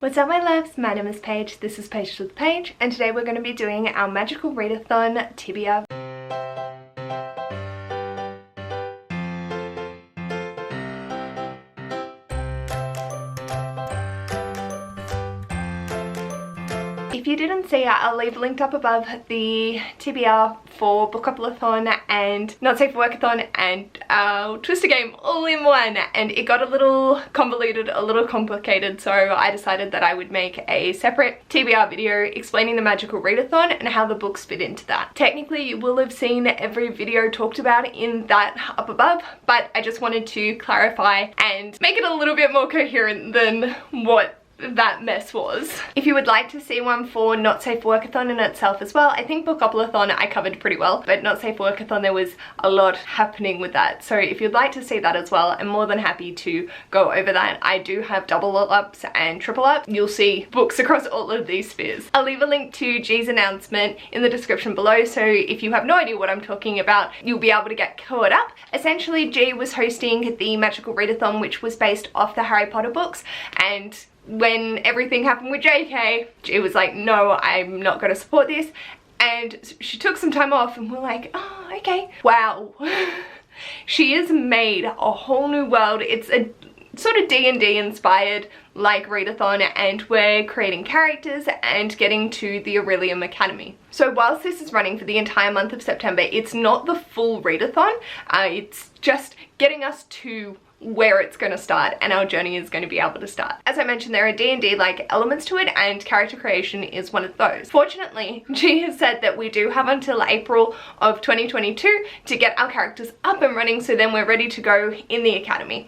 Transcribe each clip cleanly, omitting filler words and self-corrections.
What's up my loves, my name is Paige, this is Paige with Paige, and today we're going to be doing our magical readathon TBR. If you didn't see it, I'll leave linked up above the TBR for Bookoplathon and NSFWathon and our Twister game all in one, and it got a little convoluted, a little complicated, so I decided that I would make a separate TBR video explaining the magical readathon and how the books fit into that. Technically you will have seen every video talked about in that up above, but I just wanted to clarify and make it a little bit more coherent than what that mess was. If you would like to see one for NSFWathon in itself as well, I think Bookoplathon I covered pretty well, but NSFWathon there was a lot happening with that, so if you'd like to see that as well, I'm more than happy to go over that. I do have double ups and triple ups. You'll see books across all of these spheres. I'll leave a link to G's announcement in the description below, so if you have no idea what I'm talking about, you'll be able to get caught up. Essentially, G was hosting the magical readathon, which was based off the Harry Potter books, and when everything happened with JK, G was like, no, I'm not going to support this, and she took some time off and we're like, oh, okay. Wow. She has made a whole new world. It's a sort of D&D inspired like readathon, and we're creating characters and getting to the Aurelium Academy. So whilst this is running for the entire month of September, it's not the full readathon, it's just getting us to where it's going to start, and our journey is going to be able to start. As I mentioned, there are D&D like elements to it, and character creation is one of those. Fortunately, G has said that we do have until April of 2022 to get our characters up and running, so then we're ready to go in the academy.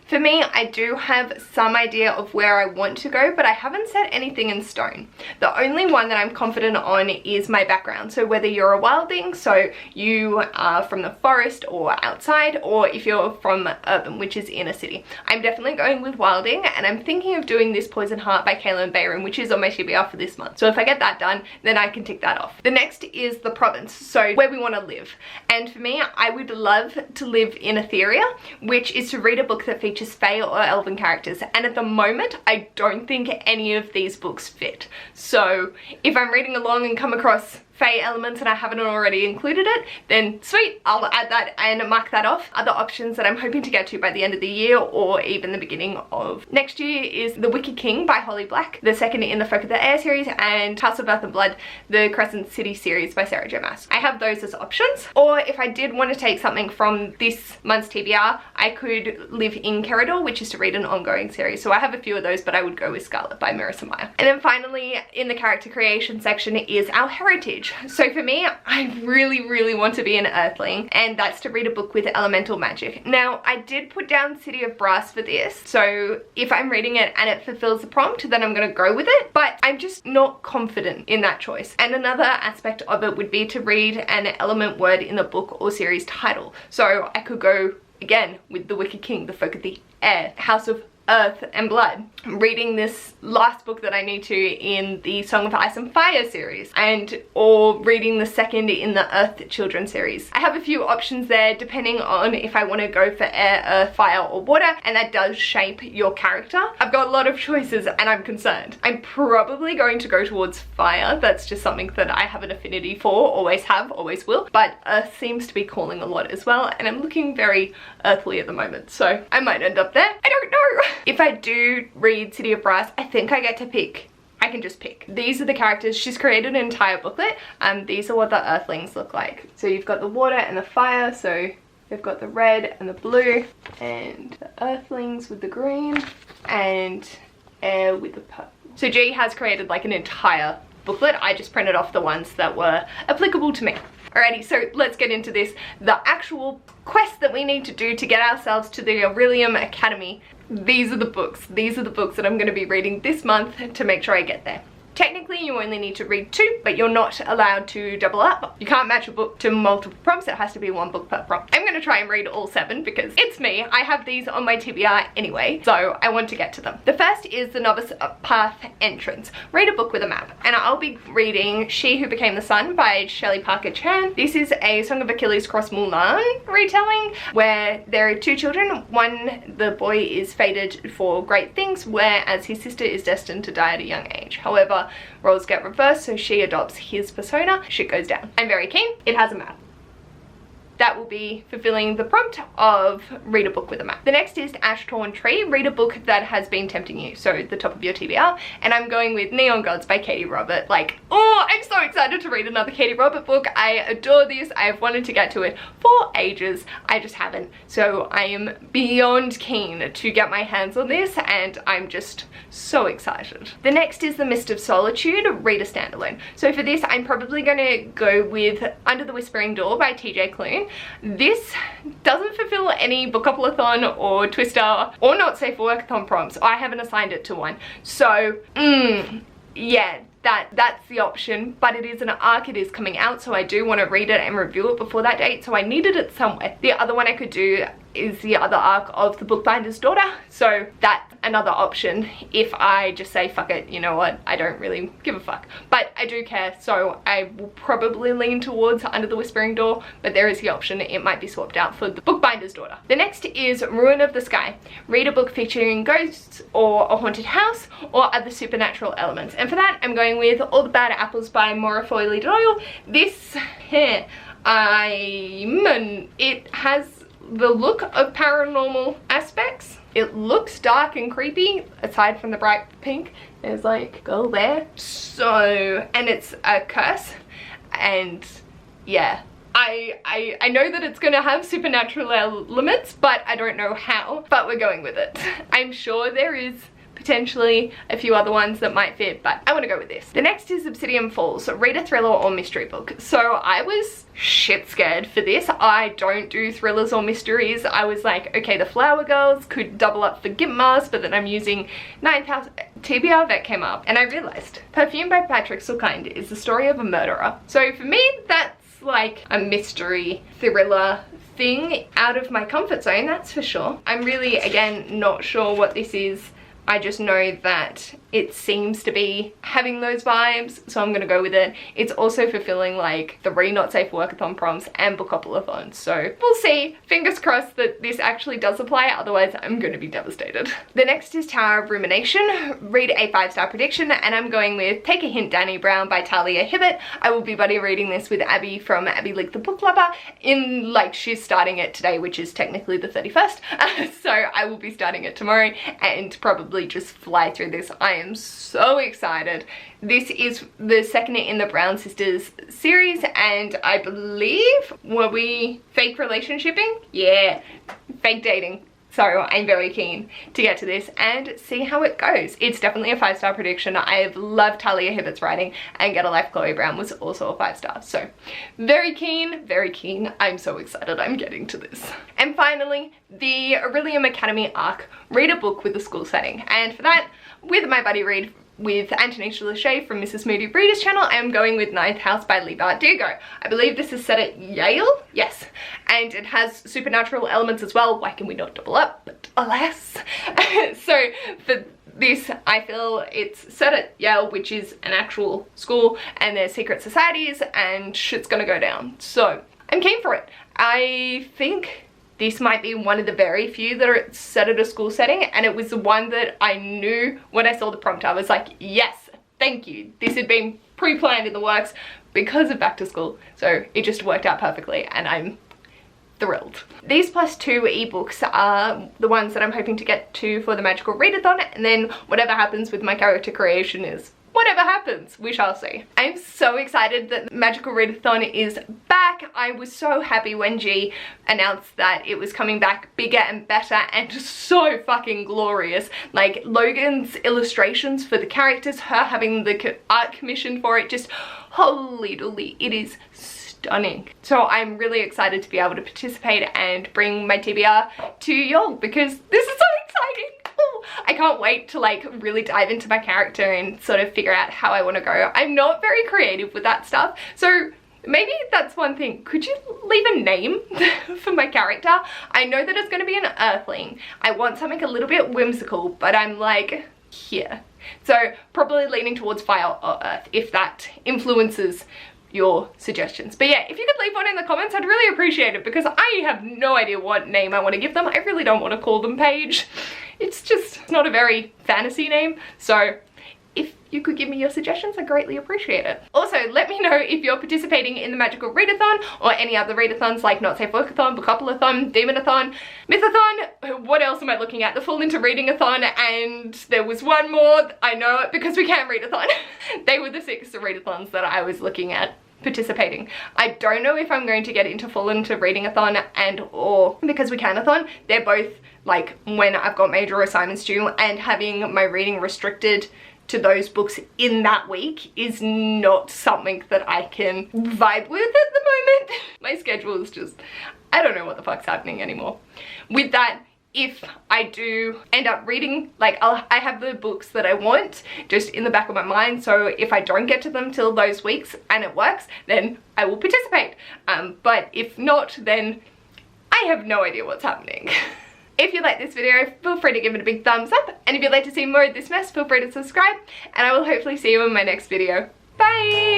For me, I do have some idea of where I want to go, but I haven't set anything in stone. The only one that I'm confident on is my background. So whether you're a wildling, so you are from the forest or outside, or if you're from urban, which is in a city. I'm definitely going with wildling, and I'm thinking of doing this Poison Heart by Kaylin Bayram, which is on my TBR for this month. So if I get that done, then I can tick that off. The next is the province, so where we want to live. And for me, I would love to live in Etheria, which is to read a book that features Fae or Elven characters, and at the moment I don't think any of these books fit. So if I'm reading along and come across Fae elements and I haven't already included it, then sweet, I'll add that and mark that off. Other options that I'm hoping to get to by the end of the year or even the beginning of next year is The Wicked King by Holly Black, the second in the Folk of the Air series, and House of Earth and Blood, the Crescent City series by Sarah J. Maas. I have those as options. Or if I did want to take something from this month's TBR, I could live in Kerador, which is to read an ongoing series. So I have a few of those, but I would go with Scarlet by Marissa Meyer. And then finally, in the character creation section is our heritage. So for me, I really want to be an earthling, and that's to read a book with elemental magic. Now, I did put down City of Brass for this, so if I'm reading it and it fulfills the prompt, then I'm gonna go with it, but I'm just not confident in that choice. And another aspect of it would be to read an element word in the book or series title. So I could go again with The Wicked King, the Folk of the Air, House of Earth and Blood, reading this last book that I need to in the Song of Ice and Fire series, and or reading the second in the Earth Children series. I have a few options there depending on if I want to go for air, earth, fire or water, and that does shape your character. I've got a lot of choices and I'm concerned. I'm probably going to go towards fire. That's just something that I have an affinity for, always have, always will, but earth seems to be calling a lot as well, and I'm looking very earthly at the moment, so I might end up there. I don't know. If I do read City of Brass, I think I get to pick. I can just pick. These are the characters. She's created an entire booklet, and these are what the earthlings look like. So you've got the water and the fire, so they've got the red and the blue, and the earthlings with the green, and air with the purple. So G has created like an entire booklet. I just printed off the ones that were applicable to me. Alrighty, so let's get into this. The actual quest that we need to do to get ourselves to the Aurelium Academy. These are the books. These are the books that I'm going to be reading this month to make sure I get there. Technically, Apparently you only need to read 2, but you're not allowed to double up. You can't match a book to multiple prompts. It has to be 1 book per prompt. I'm gonna try and read all 7 because it's me. I have these on my TBR anyway, so I want to get to them. The first is The Novice Path Entrance. Read a book with a map, and I'll be reading She Who Became the Sun by Shelley Parker Chan. This is a Song of Achilles cross Mulan retelling where there are 2 children. One, the boy is fated for great things, whereas his sister is destined to die at a young age. However, roles get reversed, so she adopts his persona. Shit goes down. I'm very keen. It has a map. That will be fulfilling the prompt of read a book with a map. The next is Ash Torn Tree. Read a book that has been tempting you, so the top of your TBR. And I'm going with Neon Gods by Katie Robert. Like, oh, I'm so excited to read another Katie Robert book. I adore this. I have wanted to get to it for ages. I just haven't. So I am beyond keen to get my hands on this, and I'm just so excited. The next is The Mist of Solitude. Read a standalone. So for this, I'm probably going to go with Under the Whispering Door by TJ Klune. This doesn't fulfill any Bookoplathon or Twister or Not Safe for Workathon prompts. I haven't assigned it to one. So, yeah, that's the option, but it is an arc. It is coming out, so I do want to read it and review it before that date, so I needed it somewhere. The other one I could do is the other arc of The Bookbinder's Daughter, so that's another option if I just say fuck it, you know what, I don't really give a fuck, but I do care, so I will probably lean towards Under the Whispering Door, but there is the option it might be swapped out for The Bookbinder's Daughter. The next is Ruin of the Sky. Read a book featuring ghosts or a haunted house or other supernatural elements, and for that I'm going with All the Bad Apples by Maura Foley Doyle. This, it has the look of paranormal aspects. It looks dark and creepy, aside from the bright pink. There's like girl there. So, and it's a curse, and yeah. I know that it's gonna have supernatural elements, but I don't know how, but we're going with it. I'm sure there is potentially a few other ones that might fit, but I want to go with this. The next is Obsidian Falls. Read a thriller or mystery book. So I was shit scared for this. I don't do thrillers or mysteries. I was like, okay, the Flower Girls could double up for Gimp Mask, but then I'm using 9000 TBR that came up, and I realized Perfume by Patrick Sulkind is the story of a murderer. So for me, that's like a mystery thriller thing out of my comfort zone, that's for sure. I'm really, again, not sure what this is. I just know that it seems to be having those vibes, so I'm gonna go with it. It's also fulfilling like the Not Safe for Workathon prompts and Bookoplathon, so we'll see. Fingers crossed that this actually does apply, otherwise I'm gonna be devastated. The next is Tower of Rumination. Read a 5-star prediction, and I'm going with Take a Hint, Danny Brown by Talia Hibbert. I will be buddy reading this with Abby from Abby Leak the Book Lover in, like, she's starting it today, which is technically the 31st, so I will be starting it tomorrow and probably just fly through this. I am so excited. This is the second in the Brown Sisters series, and I believe, were we fake relationshiping? Yeah, fake dating. So I'm very keen to get to this and see how it goes. It's definitely a 5-star prediction. I've loved Talia Hibbert's writing, and Get a Life Chloe Brown was also a 5-star. So very keen, very keen. I'm so excited I'm getting to this. And finally, the Aurelium Academy arc. Read a book with a school setting. And for that, with my buddy read with Antonisha Lachey from Mrs. Moody Breeder's channel, I am going with Ninth House by Leigh Bardugo. I believe this is set at Yale, yes, and it has supernatural elements as well. Why can we not double up? But alas. So for this, I feel it's set at Yale, which is an actual school, and there's secret societies and shit's gonna go down. So I'm keen for it. I think this might be one of the very few that are set at a school setting, and it was the one that I knew when I saw the prompt. I was like, yes, thank you. This had been pre-planned in the works because of back to school, so it just worked out perfectly, and I'm thrilled. These +2 ebooks are the ones that I'm hoping to get to for the Magical Readathon, and then whatever happens with my character creation is whatever happens, we shall see. I'm so excited that Magical Readathon is back. I was so happy when G announced that it was coming back bigger and better and so fucking glorious. Like Logan's illustrations for the characters, her having the art commission for it, just holy dooly, it is stunning. So I'm really excited to be able to participate and bring my TBR to y'all because this is so exciting. I can't wait to like really dive into my character and sort of figure out how I want to go. I'm not very creative with that stuff, so maybe that's one thing. Could you leave a name for my character? I know that it's going to be an earthling. I want something a little bit whimsical, but I'm like, here. So probably leaning towards fire or earth, if that influences your suggestions. But yeah, if you could leave one in the comments, I'd really appreciate it, because I have no idea what name I want to give them. I really don't want to call them Paige. It's just not a very fantasy name. So if you could give me your suggestions, I greatly appreciate it. Also, let me know if you're participating in the magical readathon or any other readathons like Not Safe Workathon, Bookoplathon, Demonathon, Mythathon. What else am I looking at? The Fall Into Readingathon, and there was one more. I know it because we can readathon. They were the 6 readathons that I was looking at participating. I don't know if I'm going to get into Fall Into Readingathon and or Because We Canathon. They're both like when I've got major assignments due, and having my reading restricted to those books in that week is not something that I can vibe with at the moment. My schedule is just, I don't know what the fuck's happening anymore. With that, if I do end up reading, like I have the books that I want just in the back of my mind, so if I don't get to them till those weeks and it works, then I will participate. But if not, then I have no idea what's happening. If you like this video, feel free to give it a big thumbs up, and if you'd like to see more of this mess, feel free to subscribe, and I will hopefully see you in my next video. Bye!